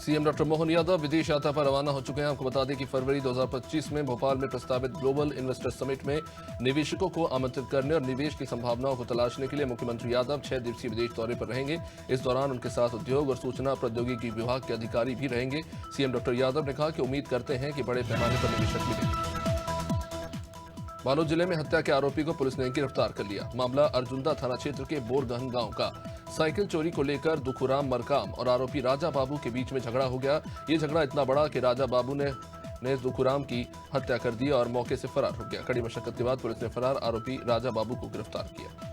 CM doctor Mohan Yadav विदेश यात्रा पर रवाना हो चुके हैं। आपको बता दें कि फरवरी 2025 में भोपाल में प्रस्तावित ग्लोबल इन्वेस्टर समिट में निवेशकों को आमंत्रित करने और निवेश की संभावनाओं को तलाशने के लिए मुख्यमंत्री यादव 6 दिवसीय विदेश दौरे पर रहेंगे। इस दौरान उनके साथ उद्योग और सूचना प्रौद्योगिकी विभाग के अधिकारी भी रहेंगे। सीएम डॉक्टर यादव ने कहा कि उम्मीद करते हैं कि बड़े पैमाने पर निवेशक मिलेंगे। बालोद जिले में हत्या के आरोपी को पुलिस ने गिरफ्तार कर लिया। मामला अर्जुंदा थाना क्षेत्र के बोरगहन गांव का। साइकिल चोरी को लेकर दुखुराम मरकाम और आरोपी राजा बाबू के बीच में झगड़ा हो गया। ये झगड़ा इतना बड़ा कि राजा बाबू ने दुखुराम की हत्या कर दी और मौके से फरार हो गया। कड़ी मशक्कत के बाद पुलिस ने फरार आरोपी राजा बाबू को गिरफ्तार किया।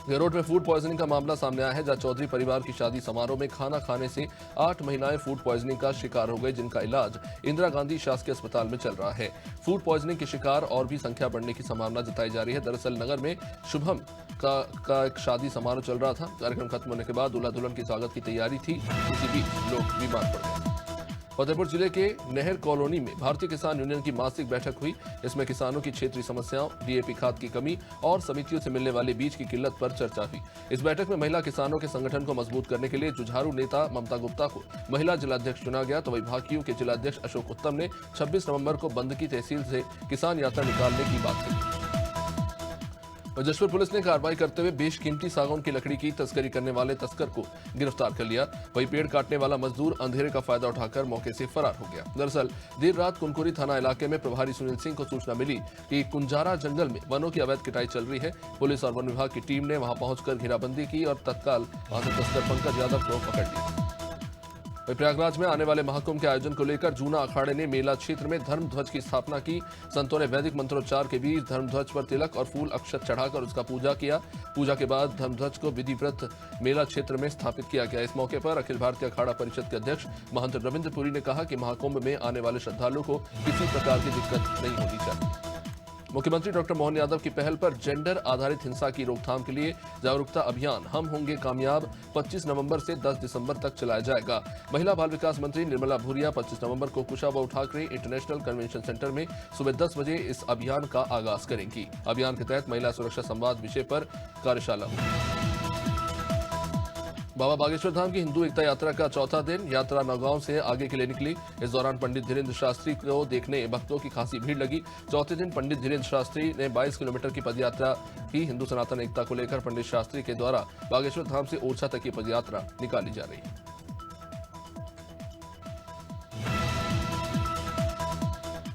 गहलोत में फूड पॉइजनिंग का मामला सामने आया है, जहां चौधरी परिवार की शादी समारोह में खाना खाने से 8 महिलाएं फूड पॉइजनिंग का शिकार हो गई, जिनका इलाज इंदिरा गांधी शासकीय अस्पताल में चल रहा है। फूड पॉइजनिंग के शिकार और भी संख्या बढ़ने की संभावना जताई जा रही है। दरअसल नगर में शुभम का एक शादी समारोह चल रहा था। कार्यक्रम खत्म होने के बाद दूल्हा दुल्हन की स्वागत की तैयारी थी। इसी बीच लोग बीमार पड़ गए। फतेहपुर जिले के नहर कॉलोनी में भारतीय किसान यूनियन की मासिक बैठक हुई। इसमें किसानों की क्षेत्रीय समस्याओं, डीएपी खाद की कमी और समितियों से मिलने वाले बीज की किल्लत पर चर्चा हुई। इस बैठक में महिला किसानों के संगठन को मजबूत करने के लिए जुझारू नेता ममता गुप्ता को महिला जिलाध्यक्ष चुना गया, तो वही भाकियू के जिलाध्यक्ष अशोक उत्तम ने 26 नवंबर को बंदकी तहसील से किसान यात्रा निकालने की बात कही। जशपुर पुलिस ने कार्रवाई करते हुए बेशकीमती सागौन की लकड़ी की तस्करी करने वाले तस्कर को गिरफ्तार कर लिया। वहीं पेड़ काटने वाला मजदूर अंधेरे का फायदा उठाकर मौके से फरार हो गया। दरअसल देर रात कुनकुरी थाना इलाके में प्रभारी सुनील सिंह को सूचना मिली कि कुंजारा जंगल में वनों की अवैध कटाई चल रही है। पुलिस और वन विभाग की टीम ने वहां पहुंचकर घेराबंदी की और तत्काल वहां से तस्कर पंकज यादव को पकड़ लिया। प्रयागराज में आने वाले महाकुंभ के आयोजन को लेकर जूना अखाड़े ने मेला क्षेत्र में धर्म ध्वज की स्थापना की। संतों ने वैदिक मंत्रोच्चार के बीच धर्म ध्वज पर तिलक और फूल अक्षत चढ़ाकर उसका पूजा किया। पूजा के बाद धर्म ध्वज को विधिवत मेला क्षेत्र में स्थापित किया गया। इस मौके पर अखिल भारतीय अखाड़ा परिषद के अध्यक्ष महंत रविंद्र पुरी ने कहा कि महाकुंभ में आने वाले श्रद्धालुओं को किसी प्रकार की दिक्कत नहीं होनी चाहिए। मुख्यमंत्री डॉक्टर मोहन यादव की पहल पर जेंडर आधारित हिंसा की रोकथाम के लिए जागरूकता अभियान हम होंगे कामयाब 25 नवंबर से 10 दिसंबर तक चलाया जाएगा। महिला बाल विकास मंत्री निर्मला भूरिया 25 नवंबर को Kushabhau Thackeray international convention centre में सुबह 10 बजे इस अभियान का आगाज करेंगी। अभियान के तहत महिला सुरक्षा संवाद विषय पर कार्यशाला होगी। बाबा बागेश्वर धाम की हिंदू एकता यात्रा का चौथा दिन। यात्रा नौगांव से आगे के लिए निकली। इस दौरान पंडित धीरेन्द्र शास्त्री को देखने भक्तों की खासी भीड़ लगी। चौथे दिन पंडित धीरेन्द्र शास्त्री ने 22 किलोमीटर की पदयात्रा की। हिंदू सनातन एकता को लेकर पंडित शास्त्री के द्वारा बागेश्वर धाम से ओरछा तक की पदयात्रा निकाली जा रही है।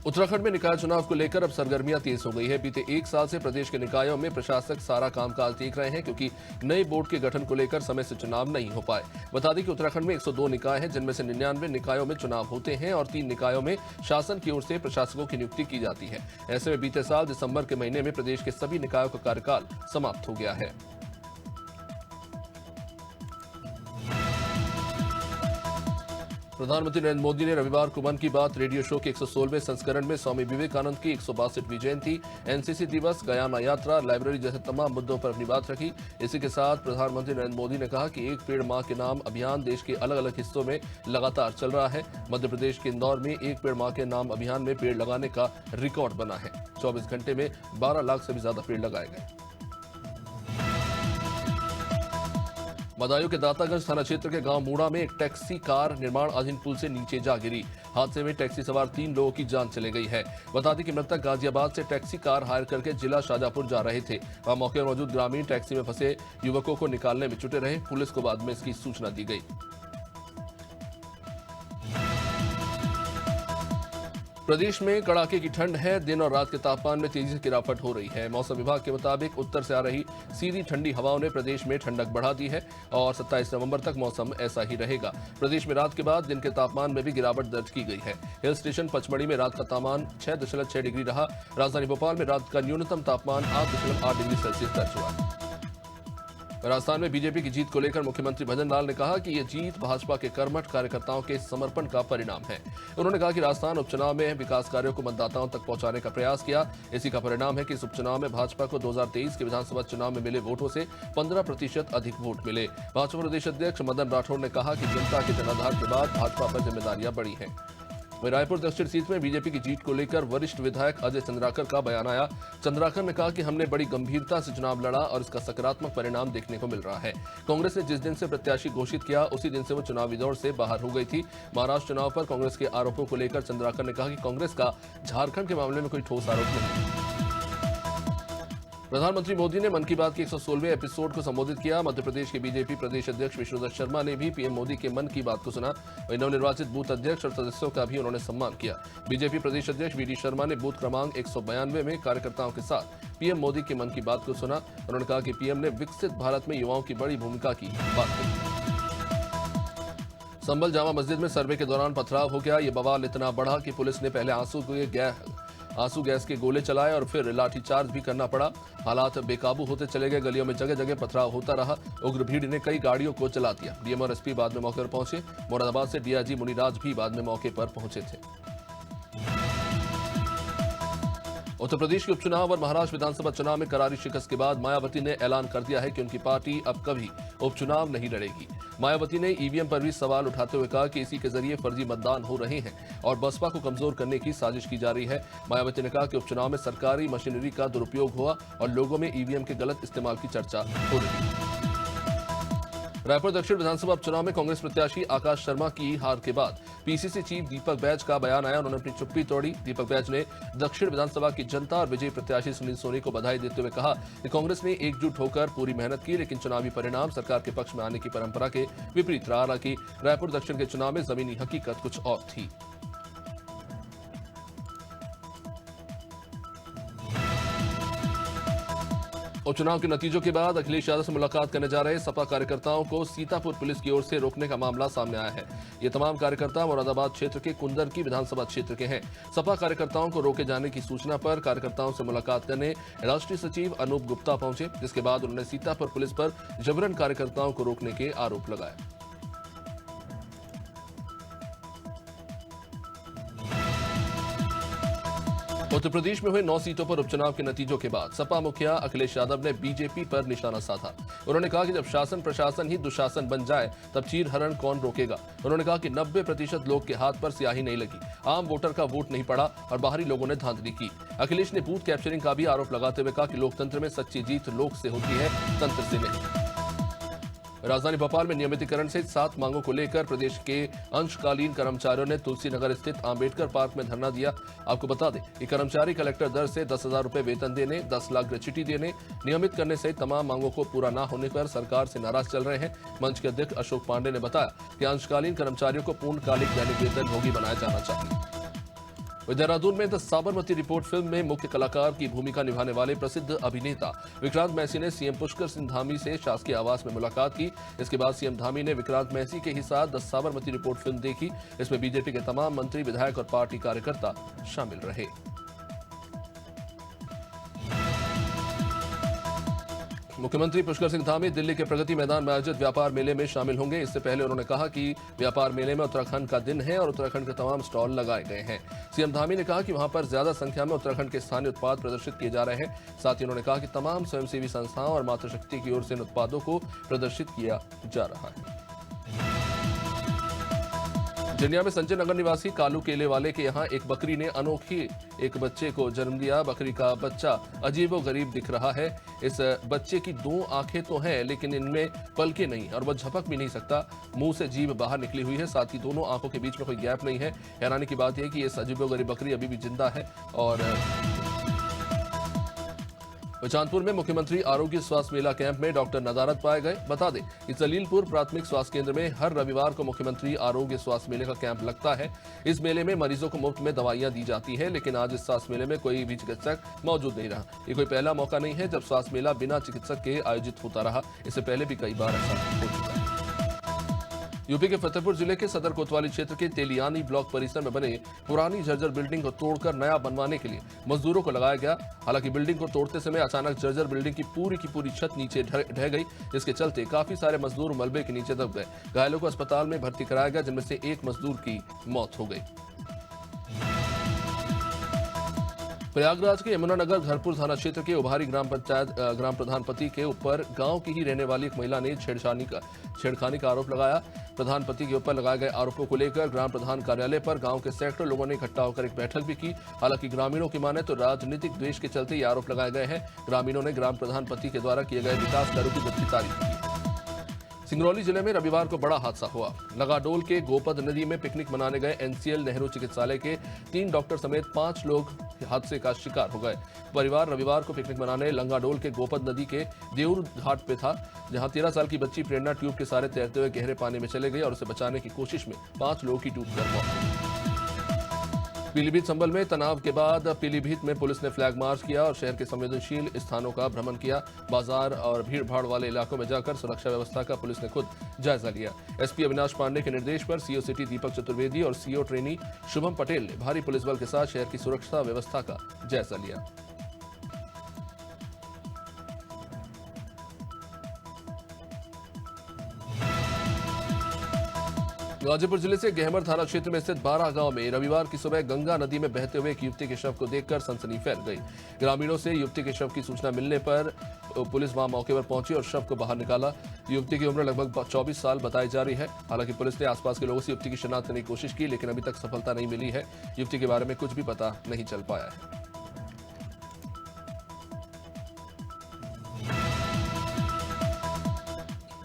उत्तराखंड में निकाय चुनाव को लेकर अब सरगर्मियां तेज हो गई है। बीते 1 साल से प्रदेश के निकायों में प्रशासक सारा कामकाज देख रहे हैं, क्योंकि नए बोर्ड के गठन को लेकर समय से चुनाव नहीं हो पाए। बता दें कि उत्तराखंड में 102 निकाय हैं, जिनमें से 99 निकायों में चुनाव होते हैं और 3 निकायों में शासन की ओर से प्रशासकों की नियुक्ति की जाती है। ऐसे में बीते साल दिसंबर के महीने में प्रदेश के सभी निकायों का कार्यकाल समाप्त हो गया है। प्रधानमंत्री नरेंद्र मोदी ने रविवार को मन की बात रेडियो शो के 116वें संस्करण में स्वामी विवेकानंद की 162वीं जयंती, एनसीसी दिवस, गयाना यात्रा, लाइब्रेरी जैसे तमाम मुद्दों पर अपनी बात रखी। इसी के साथ प्रधानमंत्री नरेंद्र मोदी ने कहा कि एक पेड़ मां के नाम अभियान देश के अलग अलग हिस्सों में लगातार चल रहा है। मध्य प्रदेश के इंदौर में एक पेड़ मां के नाम अभियान में पेड़ लगाने का रिकॉर्ड बना है। 24 घंटे में 12 लाख से भी ज्यादा पेड़ लगाए गए। बदायूं के दातागंज थाना क्षेत्र के गांव मूड़ा में एक टैक्सी कार निर्माणाधीन पुल से नीचे जा गिरी। हादसे में टैक्सी सवार 3 लोगों की जान चली गई है। बता दें कि मृतक गाजियाबाद से टैक्सी कार हायर करके जिला शाजापुर जा रहे थे। वहां मौके पर मौजूद ग्रामीण टैक्सी में फंसे युवकों को निकालने में जुटे रहे। पुलिस को बाद में इसकी सूचना दी गई। प्रदेश में कड़ाके की ठंड है। दिन और रात के तापमान में तेजी से गिरावट हो रही है। मौसम विभाग के मुताबिक उत्तर से आ रही सीधी ठंडी हवाओं ने प्रदेश में ठंडक बढ़ा दी है और 27 नवंबर तक मौसम ऐसा ही रहेगा। प्रदेश में रात के बाद दिन के तापमान में भी गिरावट दर्ज की गई है। हिल स्टेशन पचमढ़ी में रात का तापमान 6.6 डिग्री रहा। राजधानी भोपाल में रात का न्यूनतम तापमान 8.8 डिग्री सेल्सियस दर्ज हुआ। राजस्थान में बीजेपी की जीत को लेकर मुख्यमंत्री भजन लाल ने कहा कि यह जीत भाजपा के कर्मठ कार्यकर्ताओं के समर्पण का परिणाम है। उन्होंने कहा कि राजस्थान उपचुनाव में विकास कार्यों को मतदाताओं तक पहुंचाने का प्रयास किया। इसी का परिणाम है कि इस उपचुनाव में भाजपा को 2023 के विधानसभा चुनाव में मिले वोटों से 15% अधिक वोट मिले। भाजपा प्रदेश अध्यक्ष मदन राठौड़ ने कहा कि जनता के जनाधार के बाद भाजपा पर जिम्मेदारियां बढ़ी हैं। वहीं रायपुर दक्षिण सीट में बीजेपी की जीत को लेकर वरिष्ठ विधायक अजय चंद्राकर का बयान आया। चंद्राकर ने कहा कि हमने बड़ी गंभीरता से चुनाव लड़ा और इसका सकारात्मक परिणाम देखने को मिल रहा है। कांग्रेस ने जिस दिन से प्रत्याशी घोषित किया उसी दिन से वो चुनावी दौड़ से बाहर हो गई थी। महाराष्ट्र चुनाव पर कांग्रेस के आरोपों को लेकर चंद्राकर ने कहा कि कांग्रेस का झारखंड के मामले में कोई ठोस आरोप नहीं है। प्रधानमंत्री मोदी ने मन की बात के 116वें एपिसोड को संबोधित किया। मध्य प्रदेश के बीजेपी प्रदेश अध्यक्ष विष्णुदत्त शर्मा ने भी पीएम मोदी के मन की बात को सुना। वहीं नवनिर्वाचित बूथ अध्यक्ष और सदस्यों का भी उन्होंने सम्मान किया। बीजेपी प्रदेश अध्यक्ष वीडी शर्मा ने बूथ क्रमांक 192 में कार्यकर्ताओं के साथ पीएम मोदी के मन की बात को सुना। उन्होंने कहा कि पीएम ने विकसित भारत में युवाओं की बड़ी भूमिका की बात कही। संभल जामा मस्जिद में सर्वे के दौरान पथराव हो गया। ये बवाल इतना बढ़ा कि पुलिस ने पहले आंसू गैस के गोले चलाए और फिर लाठीचार्ज भी करना पड़ा। हालात बेकाबू होते चले गए। गलियों में जगह जगह पथराव होता रहा। उग्र भीड़ ने कई गाड़ियों को चला दिया। डीएम और एसपी बाद में मौके पर पहुंचे। मुरादाबाद से डीआईजी मुनिराज भी बाद में मौके पर पहुंचे थे। उत्तर प्रदेश के उपचुनाव और महाराष्ट्र विधानसभा चुनाव में करारी शिकस्त के बाद मायावती ने ऐलान कर दिया है कि उनकी पार्टी अब कभी उपचुनाव नहीं लड़ेगी। मायावती ने ईवीएम पर भी सवाल उठाते हुए कहा कि इसी के जरिए फर्जी मतदान हो रहे हैं और बसपा को कमजोर करने की साजिश की जा रही है। मायावती ने कहा कि उपचुनाव में सरकारी मशीनरी का दुरुपयोग हुआ और लोगों में ईवीएम के गलत इस्तेमाल की चर्चा हो रही है। रायपुर दक्षिण विधानसभा उपचुनाव में कांग्रेस प्रत्याशी आकाश शर्मा की हार के बाद पीसीसी चीफ दीपक बैज का बयान आया। उन्होंने अपनी चुप्पी तोड़ी। दीपक बैज ने दक्षिण विधानसभा की जनता और विजयी प्रत्याशी सुनील सोनी को बधाई देते हुए कहा कि कांग्रेस ने एकजुट होकर पूरी मेहनत की, लेकिन चुनावी परिणाम सरकार के पक्ष में आने की परंपरा के विपरीत रहा। हालांकि रायपुर दक्षिण के चुनाव में जमीनी हकीकत कुछ और थी। उपचुनाव के नतीजों के बाद अखिलेश यादव से मुलाकात करने जा रहे सपा कार्यकर्ताओं को सीतापुर पुलिस की ओर से रोकने का मामला सामने आया है। ये तमाम कार्यकर्ता मुरादाबाद क्षेत्र के कुंदर की विधानसभा क्षेत्र के हैं। सपा कार्यकर्ताओं को रोके जाने की सूचना पर कार्यकर्ताओं से मुलाकात करने राष्ट्रीय सचिव अनूप गुप्ता पहुंचे, जिसके बाद उन्होंने सीतापुर पुलिस पर जबरन कार्यकर्ताओं को रोकने के आरोप लगाए। उत्तर प्रदेश में हुए 9 सीटों पर उपचुनाव के नतीजों के बाद सपा मुखिया अखिलेश यादव ने बीजेपी पर निशाना साधा। उन्होंने कहा कि जब शासन प्रशासन ही दुशासन बन जाए तब चीरहरण कौन रोकेगा। उन्होंने कहा कि 90% लोग के हाथ पर स्याही नहीं लगी, आम वोटर का वोट नहीं पड़ा और बाहरी लोगों ने धांधली की। अखिलेश ने बूथ कैप्चरिंग का भी आरोप लगाते हुए कहा कि लोकतंत्र में सच्ची जीत लोक से होती है, तंत्र से नहीं। राजधानी भोपाल में नियमितीकरण से 7 मांगों को लेकर प्रदेश के अंशकालीन कर्मचारियों ने तुलसी नगर स्थित आंबेडकर पार्क में धरना दिया। आपको बता दें कि कर्मचारी कलेक्टर दर से 10,000 रुपए वेतन देने, 10 लाख ग्रेच्युटी देने, नियमित करने से तमाम मांगों को पूरा न होने पर सरकार से नाराज चल रहे हैं। मंच के अध्यक्ष अशोक पांडे ने बताया कि अंशकालीन कर्मचारियों को पूर्णकालिक दैनिक वेतनभोगी बनाया जाना चाहिए। देहरादून में द साबरमती रिपोर्ट फिल्म में मुख्य कलाकार की भूमिका निभाने वाले प्रसिद्ध अभिनेता विक्रांत मैसी ने सीएम पुष्कर सिंह धामी से शासकीय आवास में मुलाकात की। इसके बाद सीएम धामी ने विक्रांत मैसी के ही साथ द साबरमती रिपोर्ट फिल्म देखी। इसमें बीजेपी के तमाम मंत्री, विधायक और पार्टी कार्यकर्ता शामिल रहे। मुख्यमंत्री पुष्कर सिंह धामी दिल्ली के प्रगति मैदान में आयोजित व्यापार मेले में शामिल होंगे। इससे पहले उन्होंने कहा कि व्यापार मेले में उत्तराखंड का दिन है और उत्तराखंड के तमाम स्टॉल लगाए गए हैं। सीएम धामी ने कहा कि वहां पर ज्यादा संख्या में उत्तराखंड के स्थानीय उत्पाद प्रदर्शित किए जा रहे हैं। साथ ही उन्होंने कहा कि तमाम स्वयंसेवी संस्थाओं और मातृशक्ति की ओर से इन उत्पादों को प्रदर्शित किया जा रहा है। जिनिया में संजय नगर निवासी कालू केले वाले के यहाँ एक बकरी ने अनोखी एक बच्चे को जन्म दिया। बकरी का बच्चा अजीबोगरीब दिख रहा है। इस बच्चे की 2 आंखें तो हैं, लेकिन इनमें पलकें नहीं और वह झपक भी नहीं सकता। मुंह से जीभ बाहर निकली हुई है, साथ ही दोनों आंखों के बीच में कोई गैप नहीं है। हैरानी की बात यह है कि इस अजीबोगरीब बकरी अभी भी जिंदा है। और चांदपुर में मुख्यमंत्री आरोग्य स्वास्थ्य मेला कैंप में डॉक्टर नदारत पाए गए। बता दें कि जलीलपुर प्राथमिक स्वास्थ्य केंद्र में हर रविवार को मुख्यमंत्री आरोग्य स्वास्थ्य मेले का कैंप लगता है। इस मेले में मरीजों को मुफ्त में दवाइयां दी जाती है, लेकिन आज इस स्वास्थ्य मेले में कोई भी चिकित्सक मौजूद नहीं रहा। ये कोई पहला मौका नहीं है जब स्वास्थ्य मेला बिना चिकित्सक के आयोजित होता रहा। इससे पहले भी कई बार ऐसा हो चुका है। यूपी के फतेहपुर जिले के सदर कोतवाली क्षेत्र के तेलियानी ब्लॉक परिसर में बने पुरानी जर्जर बिल्डिंग को तोड़कर नया बनवाने के लिए मजदूरों को लगाया गया। हालांकि बिल्डिंग को तोड़ते समय अचानक जर्जर बिल्डिंग की पूरी छत नीचे ढह गई, जिसके चलते काफी सारे मजदूर मलबे के नीचे दब गए। घायलों को अस्पताल में भर्ती कराया गया, जिनमें से एक मजदूर की मौत हो गई। प्रयागराज के यमुनानगर घरपुर थाना क्षेत्र के उभारी ग्राम प्रधान पति के ऊपर गांव की ही रहने वाली एक महिला ने छेड़खानी का आरोप लगाया। प्रधान पति के ऊपर लगाए गए आरोपों को लेकर ग्राम प्रधान कार्यालय पर गांव के सैकड़ों लोगों ने इकट्ठा होकर एक बैठक भी की। हालांकि ग्रामीणों की माने तो राजनीतिक द्वेष के चलते ये आरोप लगाए गए हैं। ग्रामीणों ने ग्राम प्रधान पति के द्वारा किए गए विकास कार्यों की जबकि तारीफ की। सिंगरौली जिले में रविवार को बड़ा हादसा हुआ। लगाडोल के गोपद नदी में पिकनिक मनाने गए एनसीएल नेहरू चिकित्सालय के 3 डॉक्टर समेत 5 लोग हादसे का शिकार हो गए। परिवार रविवार को पिकनिक मनाने लंगाडोल के गोपद नदी के देउर घाट पे था, जहां 13 साल की बच्ची प्रेरणा ट्यूब के सहारे तैरते हुए गहरे पानी में चले गई और उसे बचाने की कोशिश में 5 लोगों की डूबकर मौत हो गई। पीलीभीत संभल में तनाव के बाद पीलीभीत में पुलिस ने फ्लैग मार्च किया और शहर के संवेदनशील स्थानों का भ्रमण किया। बाजार और भीड़ भाड़ वाले इलाकों में जाकर सुरक्षा व्यवस्था का पुलिस ने खुद जायजा लिया। एसपी अविनाश पांडे के निर्देश पर सीओ सिटी दीपक चतुर्वेदी और सीओ ट्रेनी शुभम पटेल ने भारी पुलिस बल के साथ शहर की सुरक्षा व्यवस्था का जायजा लिया। गाजीपुर जिले से गहमर थाना क्षेत्र में स्थित 12 गांव में रविवार की सुबह गंगा नदी में बहते हुए एक युवती के शव को देखकर सनसनी फैल गई। ग्रामीणों से युवती के शव की सूचना मिलने पर पुलिस वहां मौके पर पहुंची और शव को बाहर निकाला। युवती की उम्र लगभग 24 साल बताई जा रही है। हालांकि पुलिस ने आसपास के लोगों से युवती की शिनाख्त करने की कोशिश की, लेकिन अभी तक सफलता नहीं मिली है। युवती के बारे में कुछ भी पता नहीं चल पाया है।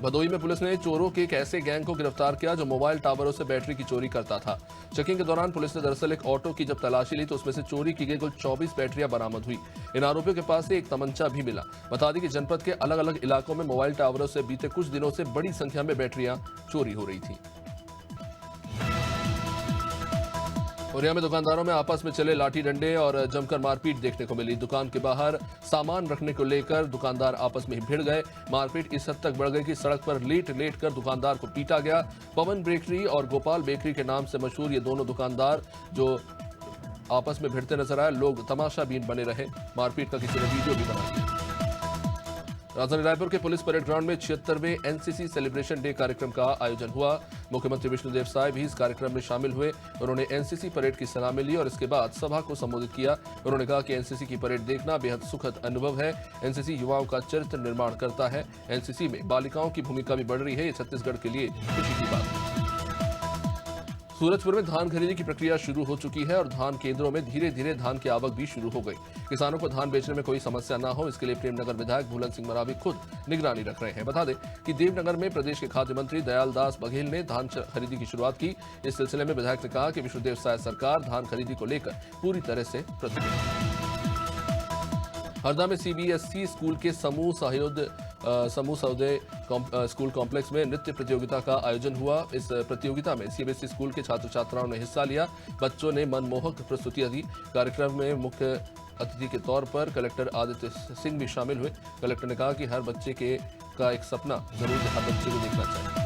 भदोही में पुलिस ने चोरों के एक ऐसे गैंग को गिरफ्तार किया जो मोबाइल टावरों से बैटरी की चोरी करता था। चेकिंग के दौरान पुलिस ने दरअसल एक ऑटो की जब तलाशी ली तो उसमें से चोरी की गई कुल 24 बैटरियां बरामद हुई। इन आरोपियों के पास से एक तमंचा भी मिला। बता दें कि जनपद के अलग अलग इलाकों में मोबाइल टावरों से बीते कुछ दिनों से बड़ी संख्या में बैटरियां चोरी हो रही थी। औरिया में दुकानदारों में आपस में चले लाठी डंडे और जमकर मारपीट देखने को मिली। दुकान के बाहर सामान रखने को लेकर दुकानदार आपस में ही भिड़ गए। मारपीट इस हद तक बढ़ गई कि सड़क पर लेट कर दुकानदार को पीटा गया। पवन बेकरी और गोपाल बेकरी के नाम से मशहूर ये दोनों दुकानदार जो आपस में भिड़ते नजर आए, लोग तमाशाबीन बने रहे। मारपीट का किसी ने वीडियो भी बना लिया। राजधानी रायपुर के पुलिस परेड ग्राउंड में 76वें एनसीसी सेलिब्रेशन डे कार्यक्रम का आयोजन हुआ। मुख्यमंत्री विष्णुदेव साय भी इस कार्यक्रम में शामिल हुए। उन्होंने एनसीसी परेड की सलामी ली और इसके बाद सभा को संबोधित किया। उन्होंने कहा कि एनसीसी की परेड देखना बेहद सुखद अनुभव है। एनसीसी युवाओं का चरित्र निर्माण करता है। एनसीसी में बालिकाओं की भूमिका भी बढ़ रही है। ये छत्तीसगढ़ के लिए खुशी की बात है। सूरजपुर में धान खरीदी की प्रक्रिया शुरू हो चुकी है और धान केंद्रों में धीरे धीरे धान की आवक भी शुरू हो गई। किसानों को धान बेचने में कोई समस्या न हो, इसके लिए प्रेमनगर विधायक भूलन सिंह मरावी खुद निगरानी रख रहे हैं। बता दें कि देवनगर में प्रदेश के खाद्य मंत्री दयाल दास बघेल ने धान खरीदी की शुरुआत की। इस सिलसिले में विधायक ने कहा कि विष्णुदेव साय सरकार धान खरीदी को लेकर पूरी तरह से प्रतिबद्ध है। हरदा में सीबीएसई स्कूल के समूह सौदे स्कूल कॉम्प्लेक्स में नृत्य प्रतियोगिता का आयोजन हुआ। इस प्रतियोगिता में सीबीएसई स्कूल के छात्र छात्राओं ने हिस्सा लिया। बच्चों ने मनमोहक प्रस्तुतियां दी। कार्यक्रम में मुख्य अतिथि के तौर पर कलेक्टर आदित्य सिंह भी शामिल हुए। कलेक्टर ने कहा कि हर बच्चे का एक सपना जरूर हर बच्चे को देखना चाहिए।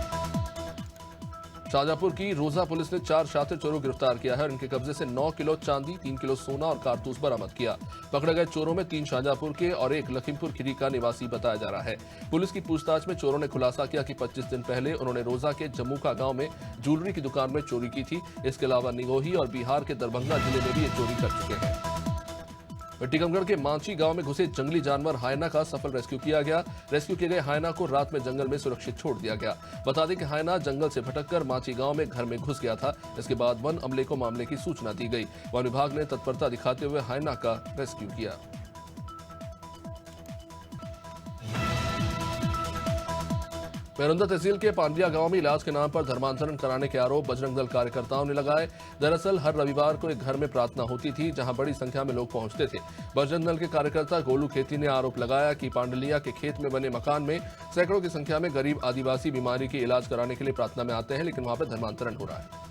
शाहजहांपुर की रोजा पुलिस ने 4 शातिर चोरों को गिरफ्तार किया है और इनके कब्जे से 9 किलो चांदी, 3 किलो सोना और कारतूस बरामद किया। पकड़े गए चोरों में 3 शाहजहांपुर के और 1 लखीमपुर खीरी का निवासी बताया जा रहा है। पुलिस की पूछताछ में चोरों ने खुलासा किया कि 25 दिन पहले उन्होंने रोजा के जम्मूका गांव में ज्वेलरी की दुकान में चोरी की थी। इसके अलावा निगोही और बिहार के दरभंगा जिले में भी ये चोरी कर चुके हैं। टीकमगढ़ के मांची गांव में घुसे जंगली जानवर हायना का सफल रेस्क्यू किया गया। रेस्क्यू किए गए हायना को रात में जंगल में सुरक्षित छोड़ दिया गया। बता दें कि हायना जंगल से भटककर मांची गांव में घर में घुस गया था। इसके बाद वन अमले को मामले की सूचना दी गई। वन विभाग ने तत्परता दिखाते हुए हायना का रेस्क्यू किया। मेरुंदा तहसील के पांडिया गांव में इलाज के नाम पर धर्मांतरण कराने के आरोप बजरंग दल कार्यकर्ताओं ने लगाए। दरअसल हर रविवार को एक घर में प्रार्थना होती थी जहां बड़ी संख्या में लोग पहुंचते थे। बजरंग दल के कार्यकर्ता गोलू खेती ने आरोप लगाया कि पांडलिया के खेत में बने मकान में सैकड़ों की संख्या में गरीब आदिवासी बीमारी के इलाज कराने के लिए प्रार्थना में आते हैं, लेकिन वहां पर धर्मांतरण हो रहा है।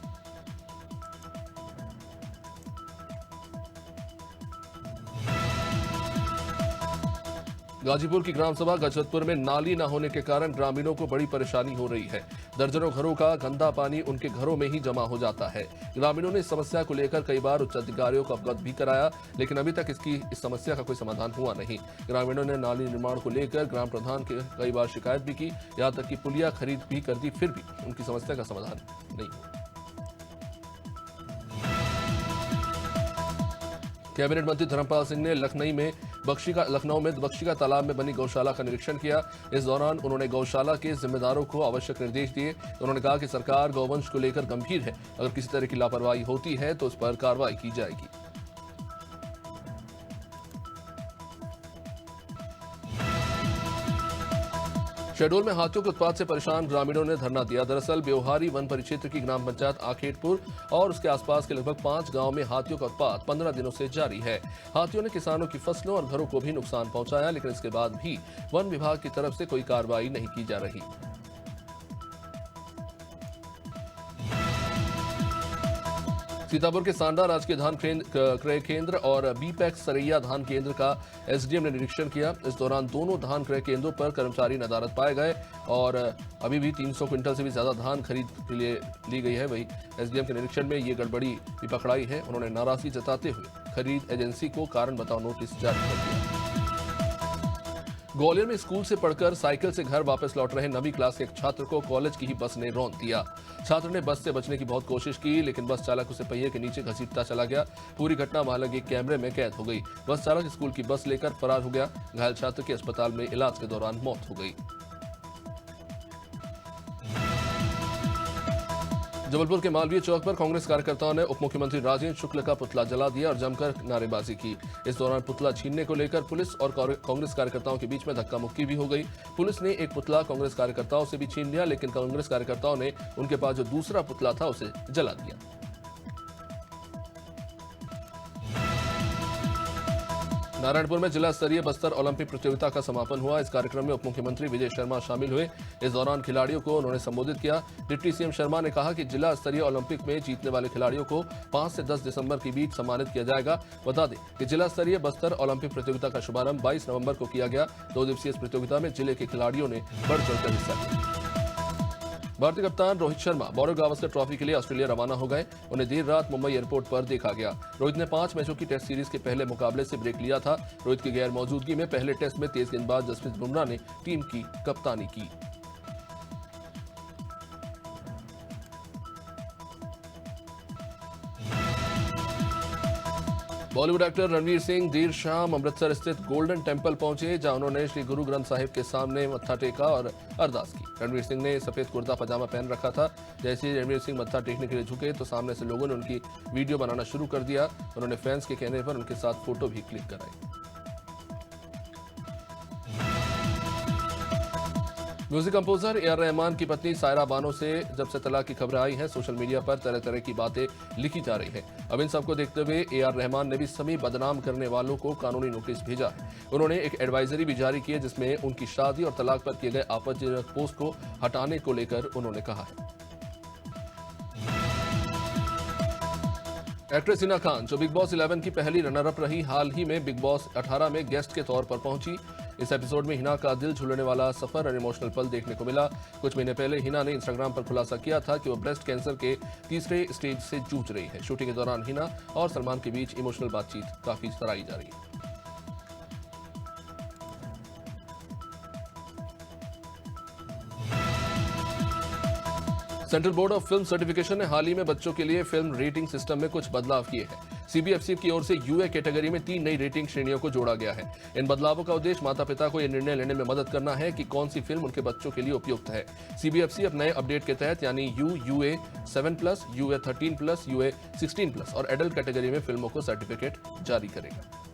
गाजीपुर की ग्राम सभा गजवतपुर में नाली न होने के कारण ग्रामीणों को बड़ी परेशानी हो रही है। दर्जनों घरों का गंदा पानी उनके घरों में ही जमा हो जाता है। ग्रामीणों ने इस समस्या को लेकर कई बार उच्च अधिकारियों को अवगत भी कराया, लेकिन अभी तक इस समस्या का कोई समाधान हुआ नहीं। ग्रामीणों ने नाली निर्माण को लेकर ग्राम प्रधान के कई बार शिकायत भी की, यहाँ तक कि पुलिया खरीद भी कर दी, फिर भी उनकी समस्या का समाधान नहीं हुआ। कैबिनेट मंत्री धर्मपाल सिंह ने लखनऊ में बख्शी का तालाब में बनी गौशाला का निरीक्षण किया। इस दौरान उन्होंने गौशाला के जिम्मेदारों को आवश्यक निर्देश दिए। उन्होंने कहा कि सरकार गौवंश को लेकर गंभीर है, अगर किसी तरह की लापरवाही होती है तो उस पर कार्रवाई की जाएगी। शहडोल में हाथियों के उत्पात से परेशान ग्रामीणों ने धरना दिया। दरअसल ब्योहारी वन परिक्षेत्र की ग्राम पंचायत आखेटपुर और उसके आसपास के लगभग 5 गांव में हाथियों का उत्पात 15 दिनों से जारी है। हाथियों ने किसानों की फसलों और घरों को भी नुकसान पहुंचाया, लेकिन इसके बाद भी वन विभाग की तरफ से कोई कार्रवाई नहीं की जा रही। सीतापुर के सांडा राजकीय धान क्रय केंद्र और बीपैक्स सरैया धान केंद्र का एसडीएम ने निरीक्षण किया। इस दौरान दोनों धान क्रय केंद्रों पर कर्मचारी नदारद पाए गए और अभी भी 300 क्विंटल से भी ज्यादा धान खरीद के लिए ली गई है। वही एसडीएम के निरीक्षण में ये गड़बड़ी भी पकड़ाई है। उन्होंने नाराजगी जताते हुए खरीद एजेंसी को कारण बताओ नोटिस जारी कर दिया। ग्वालियर में स्कूल से पढ़कर साइकिल से घर वापस लौट रहे 9वीं क्लास के एक छात्र को कॉलेज की ही बस ने रौंद दिया। छात्र ने बस से बचने की बहुत कोशिश की, लेकिन बस चालक उसे पहिए के नीचे घसीटता चला गया। पूरी घटना वहां लगे कैमरे में कैद हो गई। बस चालक स्कूल की बस लेकर फरार हो गया। घायल छात्र की अस्पताल में इलाज के दौरान मौत हो गई। जबलपुर के मालवीय चौक पर कांग्रेस कार्यकर्ताओं ने उप मुख्यमंत्री राजेंद्र शुक्ल का पुतला जला दिया और जमकर नारेबाजी की। इस दौरान पुतला छीनने को लेकर पुलिस और कांग्रेस कार्यकर्ताओं के बीच में धक्का मुक्की भी हो गई। पुलिस ने एक पुतला कांग्रेस कार्यकर्ताओं से भी छीन लिया, लेकिन कांग्रेस कार्यकर्ताओं ने उनके पास जो दूसरा पुतला था उसे जला दिया। नारायणपुर में जिला स्तरीय बस्तर ओलंपिक प्रतियोगिता का समापन हुआ। इस कार्यक्रम में उप मुख्यमंत्री विजय शर्मा शामिल हुए। इस दौरान खिलाड़ियों को उन्होंने संबोधित किया। डिप्टी सीएम शर्मा ने कहा कि जिला स्तरीय ओलंपिक में जीतने वाले खिलाड़ियों को 5 से 10 दिसंबर के बीच सम्मानित किया जाएगा। बता दें कि जिला स्तरीय बस्तर ओलंपिक प्रतियोगिता का शुभारंभ 22 नवंबर को किया गया। 2 दिवसीय इस प्रतियोगिता में जिले के खिलाड़ियों ने बढ़ चढ़कर हिस्सा लिया। भारतीय कप्तान रोहित शर्मा बॉर्डर गावस्कर ट्रॉफी के लिए ऑस्ट्रेलिया रवाना हो गए। उन्हें देर रात मुंबई एयरपोर्ट पर देखा गया। रोहित ने 5 मैचों की टेस्ट सीरीज के पहले मुकाबले से ब्रेक लिया था। रोहित की गैर मौजूदगी में पहले टेस्ट में तेज गेंदबाज जसप्रीत बुमराह ने टीम की कप्तानी की। बॉलीवुड एक्टर रणवीर सिंह देर शाम अमृतसर स्थित गोल्डन टेंपल पहुंचे, जहां उन्होंने श्री गुरु ग्रंथ साहिब के सामने मत्था टेका और अरदास की। रणवीर सिंह ने सफेद कुर्ता पजामा पहन रखा था। जैसे ही रणवीर सिंह मत्था टेकने के लिए झुके तो सामने से लोगों ने उनकी वीडियो बनाना शुरू कर दिया। उन्होंने फैंस के कहने पर उनके साथ फोटो भी क्लिक कराई। Music composer A R Rahman की पत्नी सायरा बानो से जब से तलाक की खबरें आई हैं, सोशल मीडिया पर तरह तरह की बातें लिखी जा रही हैं। अब इन सबको देखते हुए ए आर रहमान ने भी सभी बदनाम करने वालों को कानूनी नोटिस भेजा है। उन्होंने एक एडवाइजरी भी जारी की है, जिसमें उनकी शादी और तलाक पर किए गए आपत्तिजनक पोस्ट को हटाने को लेकर उन्होंने कहा है। एक्ट्रेस हिना खान, जो बिग बॉस 11 की पहली रनर अप रही, हाल ही में बिग बॉस 18 में गेस्ट के तौर पर पहुंची। इस एपिसोड में हिना का दिल झुलने वाला सफर और इमोशनल पल देखने को मिला। कुछ महीने पहले हिना ने इंस्टाग्राम पर खुलासा किया था कि वो ब्रेस्ट कैंसर के 3रे स्टेज से जूझ रही है। शूटिंग के दौरान हिना और सलमान के बीच इमोशनल बातचीत काफी सराही जा रही है। Central board of film certification ने हाल ही में बच्चों के लिए फिल्म रेटिंग सिस्टम में कुछ बदलाव किए हैं। सीबीएफसी की ओर से यूए कैटेगरी में 3 नई रेटिंग श्रेणियों को जोड़ा गया है। इन बदलावों का उद्देश्य माता पिता को यह निर्णय लेने में मदद करना है कि कौन सी फिल्म उनके बच्चों के लिए उपयुक्त है। सीबीएफसी अब नए अपडेट के तहत यानी यूए 7+, यूए 13+, यूए 16+ और एडल्ट कैटेगरी में फिल्मों को सर्टिफिकेट जारी करेगा।